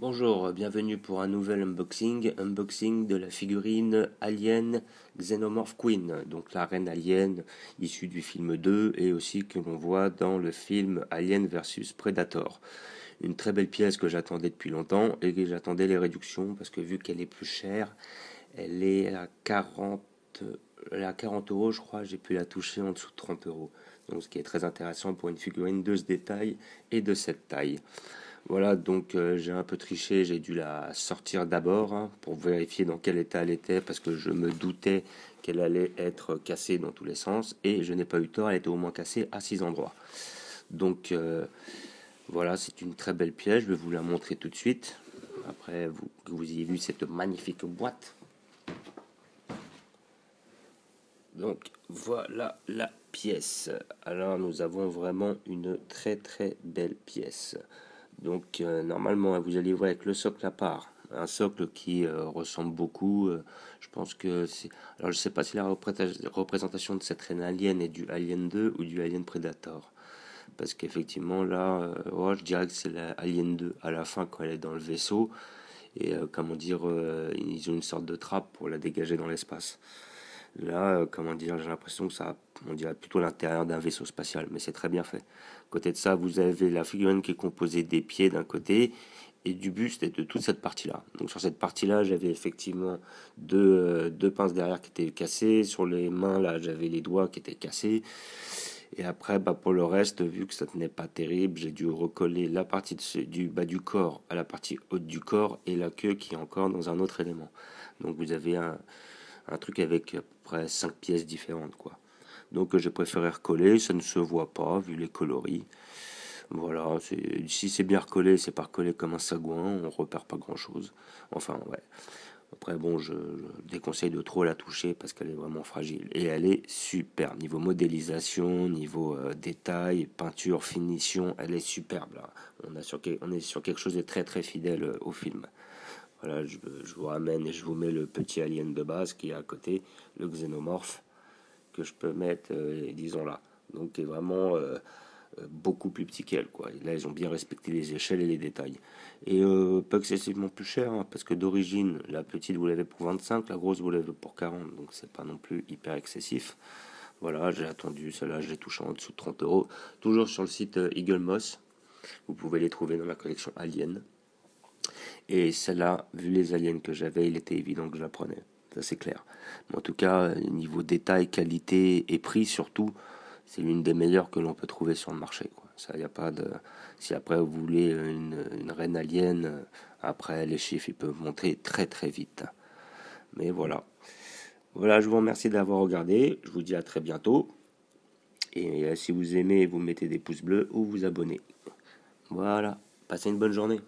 Bonjour, bienvenue pour un nouvel unboxing de la figurine Alien Xenomorph Queen, donc la reine alien issue du film 2 et aussi que l'on voit dans le film Alien versus Predator. Une très belle pièce que j'attendais depuis longtemps et que j'attendais les réductions parce que vu qu'elle est plus chère, elle est à 40, elle est à 40 euros je crois, j'ai pu la toucher en dessous de 30 euros. Donc ce qui est très intéressant pour une figurine de ce détail et de cette taille. Voilà, donc j'ai un peu triché, j'ai dû la sortir d'abord pour vérifier dans quel état elle était parce que je me doutais qu'elle allait être cassée dans tous les sens et je n'ai pas eu tort, elle était au moins cassée à 6 endroits. Donc voilà, c'est une très belle pièce, je vais vous la montrer tout de suite. Après que vous ayez vu cette magnifique boîte. Donc voilà la pièce. Alors nous avons vraiment une très très belle pièce. Donc normalement vous allez voir avec le socle à part, un socle qui ressemble beaucoup. Je pense que c'est. Alors je sais pas si la représentation de cette reine alien est du Alien 2 ou du Alien Predator. Parce qu'effectivement là, ouais, je dirais que c'est la Alien 2 à la fin quand elle est dans le vaisseau. Et comment dire, ils ont une sorte de trappe pour la dégager dans l'espace. Là, comment dire, j'ai l'impression que ça, on dirait plutôt l'intérieur d'un vaisseau spatial, mais c'est très bien fait. Côté de ça, vous avez la figurine qui est composée des pieds d'un côté et du buste et de toute cette partie-là. Donc sur cette partie-là, j'avais effectivement deux pinces derrière qui étaient cassées. Sur les mains, là, j'avais les doigts qui étaient cassés. Et après, pour le reste, vu que ça tenait pas terrible, j'ai dû recoller la partie du bas du corps à la partie haute du corps et la queue qui est encore dans un autre élément. Donc vous avez un truc avec à peu près 5 pièces différentes, quoi. Donc j'ai préféré recoller, ça ne se voit pas vu les coloris. Voilà, si c'est bien recollé, c'est pas recollé comme un sagouin, on repère pas grand chose. Enfin, ouais. Après, bon, je déconseille de trop la toucher parce qu'elle est vraiment fragile. Et elle est super. Niveau modélisation, niveau détail, peinture, finition, elle est superbe. Là. On est sur quelque chose de très très fidèle au film. Voilà, je vous ramène et je vous mets le petit alien de base qui est à côté, le xénomorphe, que je peux mettre, disons là. Donc, qui est vraiment beaucoup plus petit qu'elle, quoi. Et là, ils ont bien respecté les échelles et les détails. Et pas excessivement plus cher, parce que d'origine, la petite, vous l'avez pour 25, la grosse, vous l'avez pour 40, donc c'est pas non plus hyper excessif. Voilà, j'ai attendu, celle-là, je l'ai touché en dessous de 30 euros. Toujours sur le site Eagle Moss. Vous pouvez les trouver dans ma collection Alien. Et celle-là, vu les aliens que j'avais, il était évident que je la prenais. Ça, c'est clair. Mais en tout cas, niveau détail, qualité et prix surtout, c'est l'une des meilleures que l'on peut trouver sur le marché, quoi. Ça, y a pas de. Si après vous voulez une reine alien, après les chiffres ils peuvent monter très très vite. Mais voilà. Voilà, je vous remercie d'avoir regardé. Je vous dis à très bientôt. Et si vous aimez, vous mettez des pouces bleus ou vous abonnez. Voilà. Passez une bonne journée.